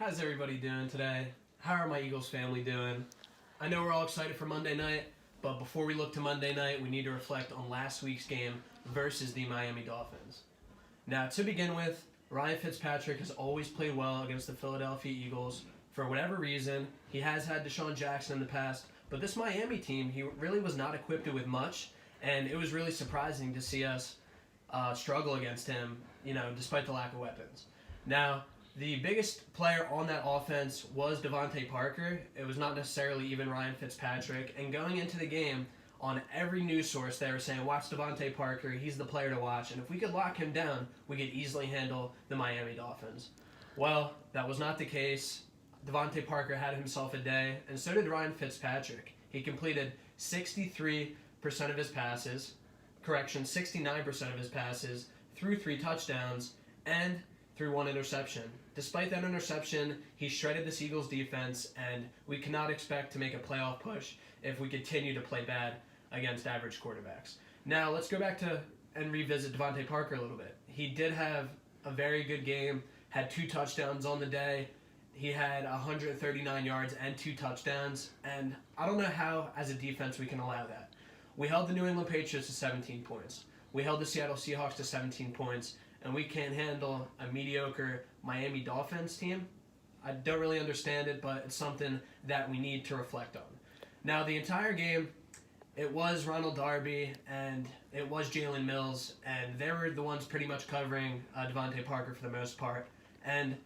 How's everybody doing today? How are my Eagles family doing? I know we're all excited for Monday night, but before we look to Monday night, we need to reflect on last week's game versus the Miami Dolphins. Now, to begin with, Ryan Fitzpatrick has always played well against the Philadelphia Eagles. For whatever reason, he has had Deshaun Jackson in the past, but this Miami team, he really was not equipped with much, and it was really surprising to see us struggle against him, despite the lack of weapons. Now, the biggest player on that offense was Devontae Parker. It was not necessarily even Ryan Fitzpatrick. And going into the game, on every news source, they were saying, watch Devontae Parker, he's the player to watch. And if we could lock him down, we could easily handle the Miami Dolphins. Well, that was not the case. Devontae Parker had himself a day, and so did Ryan Fitzpatrick. He completed 63% of his passes, 69% of his passes, threw 3 touchdowns, and threw 1 interception. Despite that interception, he shredded the Eagles defense, and we cannot expect to make a playoff push if we continue to play bad against average quarterbacks. Now, let's go back to and revisit Devontae Parker a little bit. He did have a very good game, had 2 touchdowns on the day. He had 139 yards and 2 touchdowns, and I don't know how, as a defense, we can allow that. We held the New England Patriots to 17 points. We held the Seattle Seahawks to 17 points, and we can't handle a mediocre Miami Dolphins team. I don't really understand it, but it's something that we need to reflect on. Now, the entire game, it was Ronald Darby and it was Jalen Mills, and they were the ones pretty much covering Devontae Parker for the most part. And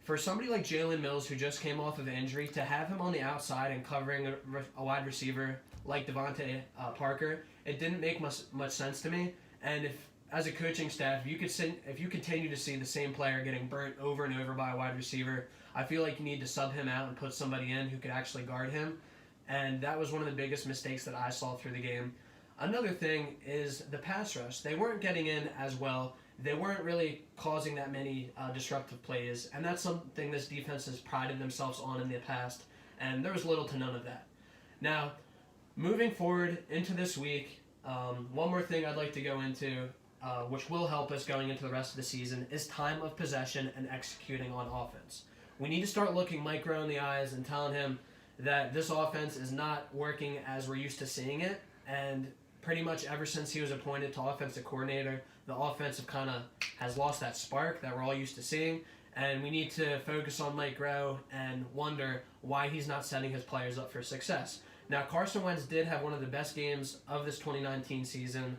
for somebody like Jalen Mills, who just came off of injury, to have him on the outside and covering a wide receiver like Devontae Parker, it didn't make much sense to me. And as a coaching staff, if you continue to see the same player getting burnt over and over by a wide receiver, I feel like you need to sub him out and put somebody in who could actually guard him. And that was one of the biggest mistakes that I saw through the game. Another thing is the pass rush. They weren't getting in as well. They weren't really causing that many disruptive plays. And that's something this defense has prided themselves on in the past. And there was little to none of that. Now, moving forward into this week, one more thing I'd like to go into, which will help us going into the rest of the season, is time of possession and executing on offense. We need to start looking Mike Rowe in the eyes and telling him that this offense is not working as we're used to seeing it. And pretty much ever since he was appointed to offensive coordinator, the offensive kind of has lost that spark that we're all used to seeing. And we need to focus on Mike Rowe and wonder why he's not setting his players up for success. Now, Carson Wentz did have one of the best games of this 2019 season.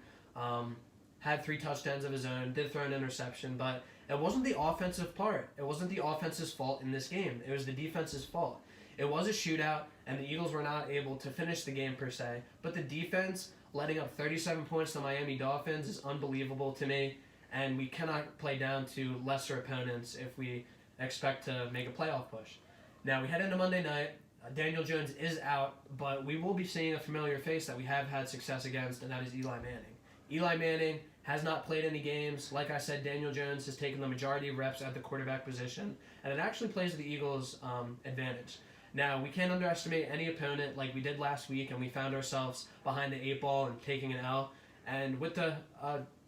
Had 3 touchdowns of his own, did throw an interception, but it wasn't the offensive part. It wasn't the offense's fault in this game. It was the defense's fault. It was a shootout, and the Eagles were not able to finish the game per se, but the defense letting up 37 points to the Miami Dolphins is unbelievable to me, and we cannot play down to lesser opponents if we expect to make a playoff push. Now, we head into Monday night. Daniel Jones is out, but we will be seeing a familiar face that we have had success against, and that is Eli Manning. Eli Manning has not played any games. Like I said, Daniel Jones has taken the majority of reps at the quarterback position, and it actually plays to the Eagles' advantage. Now, we can't underestimate any opponent like we did last week, and we found ourselves behind the 8 ball and taking an L. And with the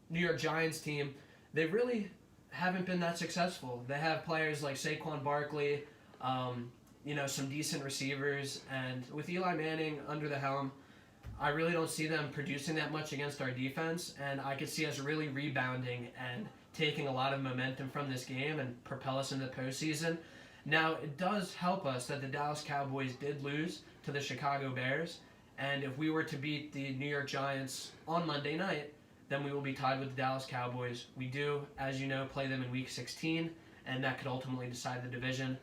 New York Giants team, they really haven't been that successful. They have players like Saquon Barkley, some decent receivers, and with Eli Manning under the helm, I really don't see them producing that much against our defense, and I could see us really rebounding and taking a lot of momentum from this game and propel us into the postseason. Now, it does help us that the Dallas Cowboys did lose to the Chicago Bears, and if we were to beat the New York Giants on Monday night, then we will be tied with the Dallas Cowboys. We do, as you know, play them in Week 16, and that could ultimately decide the division.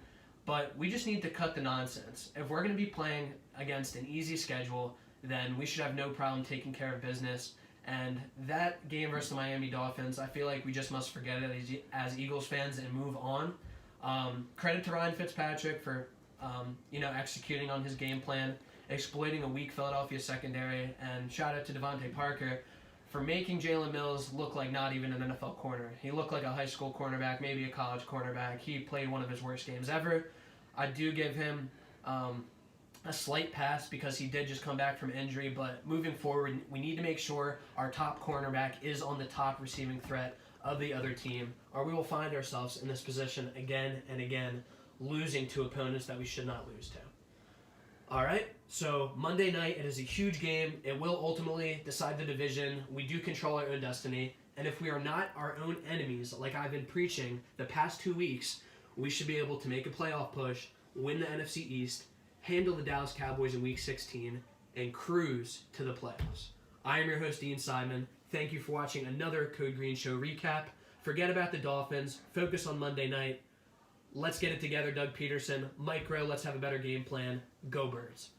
But we just need to cut the nonsense. If we're going to be playing against an easy schedule, then we should have no problem taking care of business. And that game versus the Miami Dolphins, I feel like we just must forget it as Eagles fans and move on. Credit to Ryan Fitzpatrick for executing on his game plan, exploiting a weak Philadelphia secondary, and shout out to Devontae Parker for making Jalen Mills look like not even an NFL corner. He looked like a high school cornerback, maybe a college cornerback. He played one of his worst games ever. I do give him a slight pass because he did just come back from injury, but moving forward, we need to make sure our top cornerback is on the top receiving threat of the other team, or we will find ourselves in this position again and again losing to opponents that we should not lose to. All right, so Monday night, it is a huge game. It will ultimately decide the division. We do control our own destiny. And if we are not our own enemies, like I've been preaching the past 2 weeks, we should be able to make a playoff push, win the NFC East, handle the Dallas Cowboys in Week 16, and cruise to the playoffs. I am your host, Dean Seidman. Thank you for watching another Code Green Show recap. Forget about the Dolphins. Focus on Monday night. Let's get it together, Doug Peterson. Mike Rowe, let's have a better game plan. Go Birds.